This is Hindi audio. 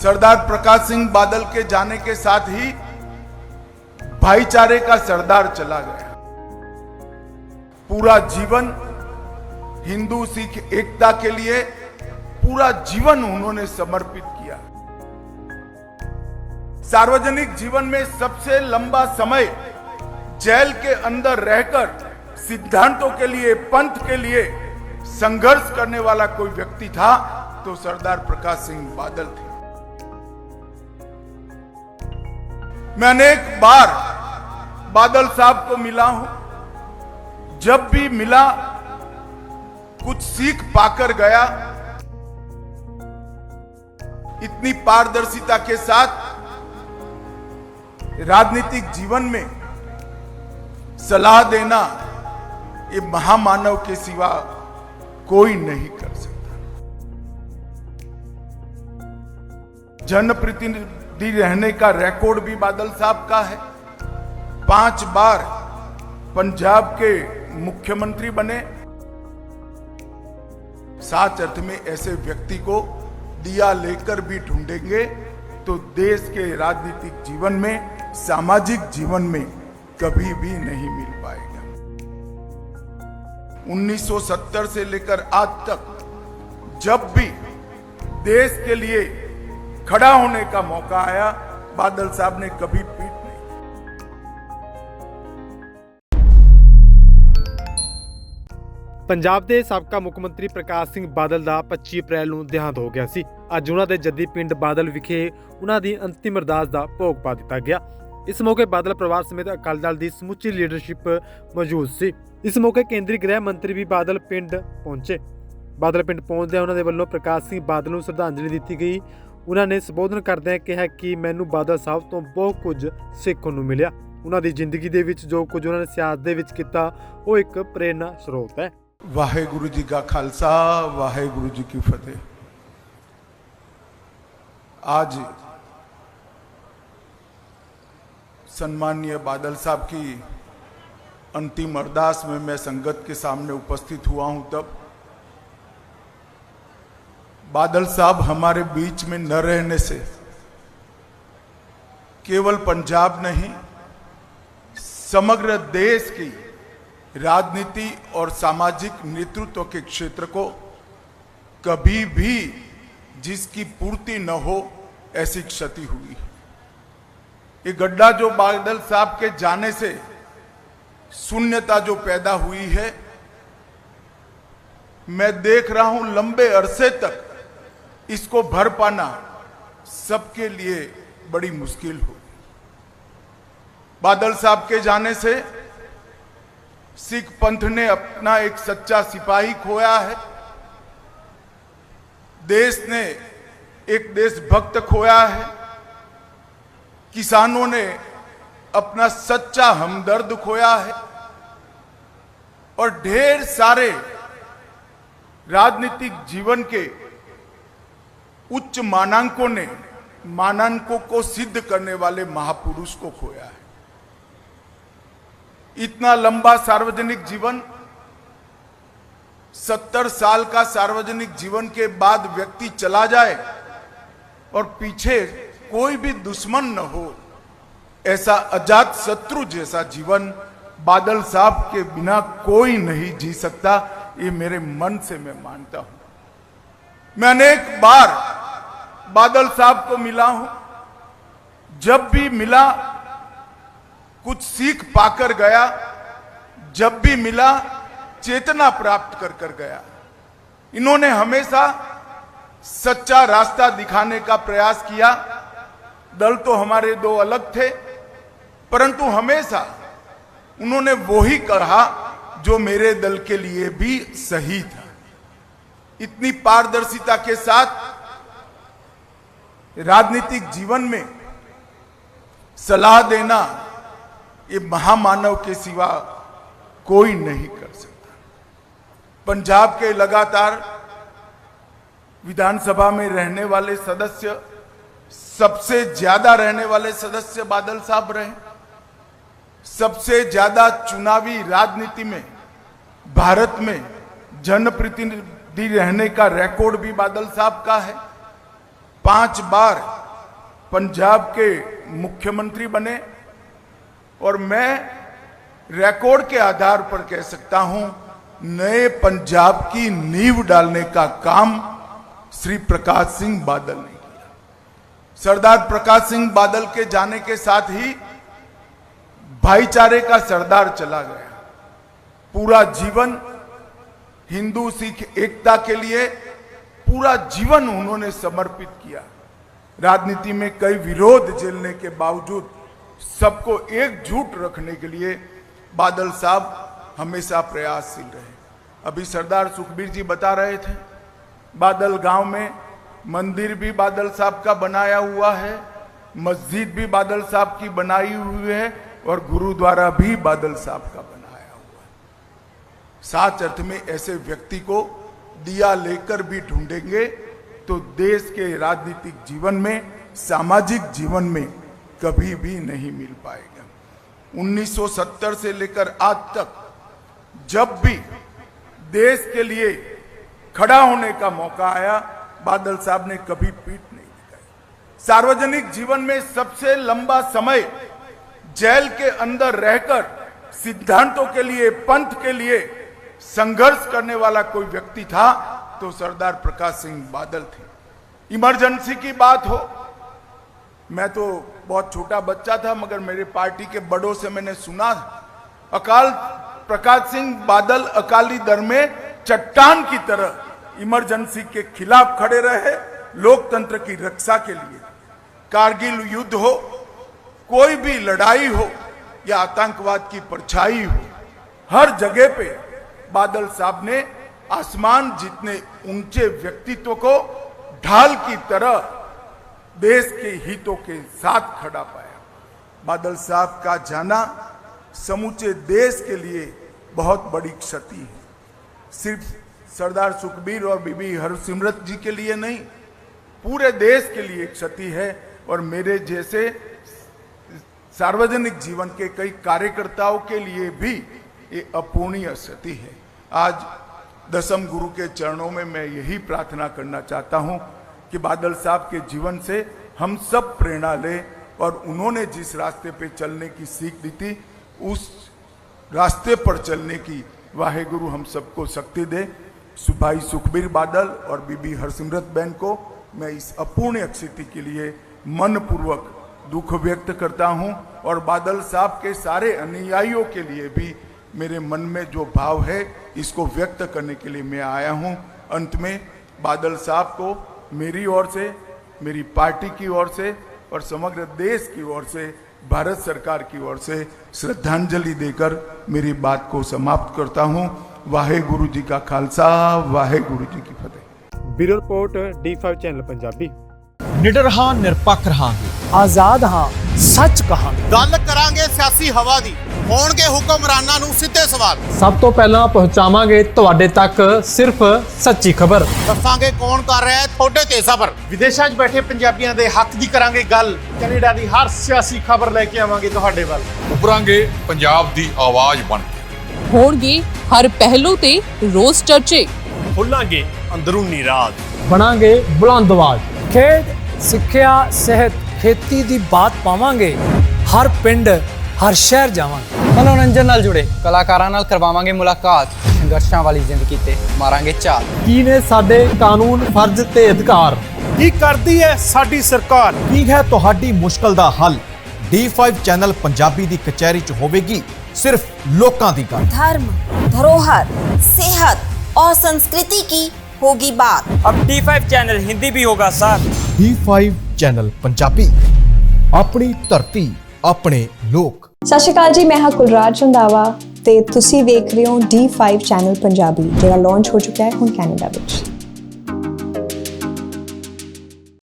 सरदार प्रकाश सिंह बादल के जाने के साथ ही भाईचारे का सरदार चला गया। पूरा जीवन हिंदू सिख एकता के लिए पूरा जीवन उन्होंने समर्पित किया। सार्वजनिक जीवन में सबसे लंबा समय जेल के अंदर रहकर सिद्धांतों के लिए, पंथ के लिए संघर्ष करने वाला कोई व्यक्ति था तो सरदार प्रकाश सिंह बादल थे। मैं अनेक बार बादल साहब को मिला हूं, जब भी मिला कुछ सीख पाकर गया। इतनी पारदर्शिता के साथ राजनीतिक जीवन में सलाह देना ये महामानव के सिवा कोई नहीं कर सकता। जनप्रतिनिधि रहने का रिकॉर्ड भी बादल साहब का है। 5 बार पंजाब के मुख्यमंत्री बने। साच अर्थ में ऐसे व्यक्ति को दिया लेकर भी ढूंढेंगे तो देश के राजनीतिक जीवन में, सामाजिक जीवन में कभी भी नहीं मिल पाएगा। 1970 से लेकर आज तक जब भी देश के लिए खड़ा होने का मौका आया, बादल साहब ने कभी पीठ नहीं। ਪੰਜਾਬ ਦੇ ਸਾਬਕਾ ਮੁੱਖ ਮੰਤਰੀ ਪ੍ਰਕਾਸ਼ ਸਿੰਘ ਬਾਦਲ ਦਾ 25 ਅਪ੍ਰੈਲ ਨੂੰ ਦੇਹਾਂਤ ਹੋ ਗਿਆ ਸੀ। ਅੱਜ ਉਹਨਾਂ ਦੇ ਜੱਦੀ ਪਿੰਡ ਬਾਦਲ ਵਿਖੇ ਉਹਨਾਂ ਦੀ ਅੰਤਿਮ ਅਰਦਾਸ ਦਾ ਭੋਗ ਪਾ ਦਿੱਤਾ ਗਿਆ। ਇਸ ਮੌਕੇ ਬਾਦਲ ਪਰਿਵਾਰ ਸਮੇਤ ਅਕਾਲੀ ਦਲ ਦੀ ਸਮੁੱਚੀ ਲੀਡਰਸ਼ਿਪ ਮੌਜੂਦ ਸੀ। ਇਸ ਮੌਕੇ ਕੇਂਦਰੀ ਗ੍ਰਹਿ ਮੰਤਰੀ ਵੀ ਬਾਦਲ ਪਿੰਡ ਪਹੁੰਚੇ। ਬਾਦਲ ਪਿੰਡ ਪਹੁੰਚਦਿਆਂ ਉਹਨਾਂ ਦੇ ਵੱਲੋਂ ਪ੍ਰਕਾਸ਼ ਸਿੰਘ ਬਾਦਲ ਨੂੰ ਸ਼ਰਧਾਂਜਲੀ ਦਿੱਤੀ ਗਈ। ਉਹਨਾਂ ਨੇ ਸੰਬੋਧਨ ਕਰਦਿਆਂ ਕਿਹਾ ਕਿ ਮੈਨੂੰ ਬਾਦਲ ਸਾਹਿਬ ਤੋਂ ਬਹੁਤ ਕੁਝ ਸਿੱਖਣ ਨੂੰ ਮਿਲਿਆ। ਉਹਨਾਂ ਦੀ ਜ਼ਿੰਦਗੀ ਦੇ ਵਿੱਚ ਜੋ ਕੁਝ ਉਹਨਾਂ ਨੇ ਸਿਆਸਤ ਦੇ ਵਿੱਚ ਕੀਤਾ ਉਹ ਇੱਕ ਪ੍ਰੇਰਨਾ ਸਰੋਤ ਹੈ। वाहेगुरु जी का खालसा, वाहेगुरु जी की फतेह। आज सम्माननीय बादल साहब की अंतिम अरदास में मैं संगत के सामने उपस्थित हुआ हूं, तब बादल साहब हमारे बीच में न रहने से केवल पंजाब नहीं, समग्र देश की राजनीति और सामाजिक नेतृत्व के क्षेत्र को कभी भी जिसकी पूर्ति न हो ऐसी क्षति हुई। ये गड्ढा जो बादल साहब के जाने से शून्यता जो पैदा हुई है, मैं देख रहा हूं लंबे अरसे तक इसको भर पाना सबके लिए बड़ी मुश्किल हो। बादल साहब के जाने से सिख पंथ ने अपना एक सच्चा सिपाही खोया है। देश ने एक देशभक्त खोया है। किसानों ने अपना सच्चा हमदर्द खोया है और ढेर सारे राजनीतिक जीवन के उच्च मानांकों को सिद्ध करने वाले महापुरुष को खोया है। इतना लंबा सार्वजनिक जीवन, 70 साल का सार्वजनिक जीवन के बाद व्यक्ति चला जाए और पीछे कोई भी दुश्मन न हो, ऐसा अजात शत्रु जैसा जीवन बादल साहब के बिना कोई नहीं जी सकता। ये मेरे मन से मैं मानता हूं। मैं अनेक बार बादल साहब को मिला हूं, जब भी मिला कुछ सीख पाकर गया। जब भी मिला चेतना प्राप्त कर गया। इन्होंने हमेशा सच्चा रास्ता दिखाने का प्रयास किया। दल तो हमारे 2 अलग थे, परंतु हमेशा उन्होंने वो ही कहा जो मेरे दल के लिए भी सही था। इतनी पारदर्शिता के साथ राजनीतिक जीवन में सलाह देना ये महामानव के सिवा कोई नहीं कर सकता। पंजाब के लगातार विधानसभा में रहने वाले सदस्य, सबसे ज्यादा रहने वाले सदस्य बादल साहब रहे। सबसे ज्यादा चुनावी राजनीति में भारत में जनप्रतिनिधि रहने का रिकॉर्ड भी बादल साहब का है। 5 बार पंजाब के मुख्यमंत्री बने और मैं रिकॉर्ड के आधार पर कह सकता हूं नए पंजाब की नींव डालने का काम श्री प्रकाश सिंह बादल ने किया। सरदार प्रकाश सिंह बादल के जाने के साथ ही भाईचारे का सरदार चला गया। पूरा जीवन हिंदू सिख एकता के लिए पूरा जीवन उन्होंने समर्पित किया। राजनीति में कई विरोध झेलने के बावजूद सबको एकजुट रखने के लिए बादल साहब हमेशा प्रयासशील रहे। अभी सरदार सुखबीर जी बता रहे थे, बादल गांव में मंदिर भी बादल साहब का बनाया हुआ है, मस्जिद भी बादल साहब की बनाई हुई है और गुरुद्वारा भी बादल साहब का बनाया हुआ है। साच अर्थ में ऐसे व्यक्ति को दिया लेकर भी ढूंढेंगे तो देश के राजनीतिक जीवन में, सामाजिक जीवन में कभी भी नहीं मिल पाएगा। 1970 से लेकर आज तक जब भी देश के लिए खड़ा होने का मौका आया, बादल साहब ने कभी पीठ नहीं दिखाई। सार्वजनिक जीवन में सबसे लंबा समय जेल के अंदर रहकर सिद्धांतों के लिए, पंथ के लिए संघर्ष करने वाला कोई व्यक्ति था तो सरदार प्रकाश सिंह बादल थे। इमरजेंसी की बात हो, मैं तो बहुत छोटा बच्चा था मगर मेरे पार्टी के बड़ों से मैंने सुना, अकाल प्रकाश सिंह बादल अकाली दल में चट्टान की तरह इमरजेंसी के खिलाफ खड़े रहे, लोकतंत्र की रक्षा के लिए। कारगिल युद्ध हो, कोई भी लड़ाई हो या आतंकवाद की परछाई हो, हर जगह पे बादल साहब ने आसमान जितने ऊंचे व्यक्तित्व को ढाल की तरह देश के हितों के साथ खड़ा पाया। बादल साहब का जाना समूचे देश के लिए बहुत बड़ी क्षति है। सिर्फ सरदार सुखबीर और बीबी हरसिमरत जी के लिए नहीं, पूरे देश के लिए क्षति है और मेरे जैसे सार्वजनिक जीवन के कई कार्यकर्ताओं के लिए भी ये अपूर्णीय क्षति है। आज दसम गुरु के चरणों में मैं यही प्रार्थना करना चाहता हूं कि बादल साहब के जीवन से हम सब प्रेरणा लें और उन्होंने जिस रास्ते पे चलने की सीख दी थी उस रास्ते पर चलने की वाहेगुरु हम सबको शक्ति दे। भाई सुखबीर बादल और बीबी हरसिमरत बहन को मैं इस अपूर्ण स्थिति के लिए मनपूर्वक दुख व्यक्त करता हूं और बादल साहब के सारे अनुयायियों के लिए भी मेरे मन में जो भाव है इसको व्यक्त करने के लिए मैं आया हूं। अंत में बादल साहब को मेरी ओर से, मेरी पार्टी की ओर से और समग्र देश की ओर से, भारत सरकार की ओर से श्रद्धांजलि देकर मेरी बात को समाप्त करता हूं। वाहेगुरु जी का खालसा, वाहेगुरु जी की फतेह। Bureau report D5 channel Punjabi. निडर हां, निरपੱਖ रहांगे, आजाद हाँ, सच कहांगे। ਗੱਲ ਕਰਾਂਗੇ ਸਿਆਸੀ ਹਵਾ ਦੀ, ਹੋਣਗੇ ਹੁਕਮਰਾਨਾਂ ਨੂੰ ਸਿੱਧੇ ਸਵਾਲ। ਸਭ ਤੋਂ ਪਹਿਲਾਂ ਪਹੁੰਚਾਵਾਂਗੇ ਤੁਹਾਡੇ ਤੱਕ ਸਿਰਫ ਸੱਚੀ ਖਬਰ। ਦੱਸਾਂਗੇ ਕੌਣ ਕਰ ਰਿਹਾ ਹੈ ਤੁਹਾਡੇ ਤੇ ਸਬਰ। ਵਿਦੇਸ਼ਾਂ 'ਚ ਬੈਠੇ ਪੰਜਾਬੀਆਂ ਦੇ ਹੱਕ ਦੀ ਕਰਾਂਗੇ ਗੱਲ। ਕੈਨੇਡਾ ਦੀ ਹਰ ਸਿਆਸੀ ਖਬਰ ਲੈ ਕੇ ਆਵਾਂਗੇ ਤੁਹਾਡੇ ਵੱਲ। ਉਭਰਾਂਗੇ ਪੰਜਾਬ ਦੀ ਆਵਾਜ਼ ਬਣ ਕੇ। ਹੋਣਗੇ ਹਰ ਪਹਿਲੂ ਤੇ ਰੋਜ਼ ਚਰਚੇ। ਖੋਲਾਂਗੇ ਅੰਦਰੂਨੀ ਰਾਜ। ਬਣਾਂਗੇ ਬੁਲੰਦ ਆਵਾਜ਼। ਖੇਡ, ਸਿੱਖਿਆ, ਸਿਹਤ, ਖੇਤੀ ਦੀ ਬਾਤ ਪਾਵਾਂਗੇ। ਹਰ ਪਿੰਡ, ਹਰ ਸ਼ਹਿਰ ਜਾਵਾਂਗੇ। ਮਨੋਰੰਜਨ ਨਾਲ ਜੁੜੇ ਕਲਾਕਾਰਾਂ ਨਾਲ ਕਰਵਾਵਾਂਗੇ ਮੁਲਾਕਾਤ। ਸੰਘਰਸ਼ਾਂ ਵਾਲੀ ਜ਼ਿੰਦਗੀ ਤੇ ਮਾਰਾਂਗੇ ਝਾਤ। ਕੀ ਨੇ ਸਾਡੇ ਕਾਨੂੰਨ, ਫਰਜ਼ ਤੇ ਅਧਿਕਾਰ? ਕੀ ਕਰਦੀ ਹੈ ਸਾਡੀ ਸਰਕਾਰ? ਕੀ ਹੈ ਤੁਹਾਡੀ ਮੁਸ਼ਕਲ ਦਾ ਹੱਲ? D5 ਚੈਨਲ ਪੰਜਾਬੀ ਦੀ ਕਚਹਿਰੀ 'ਚ ਹੋਵੇਗੀ सिर्फ लोकां दी गल। धर्म, धरोहर, सेहत और संस्कृति की होगी बात। अब D5 चैनल हिंदी भी होगा सर। D5 चैनल पंजाबी, अपनी धरती, अपने लोक। सत श्री अकाल जी, मैं हाँ कुलराज रंधावा ते तुसी देख रहे हो D5 चैनल पंजाबी, जिहड़ा लॉन्च हो चुका है हुण कैनेडा विच।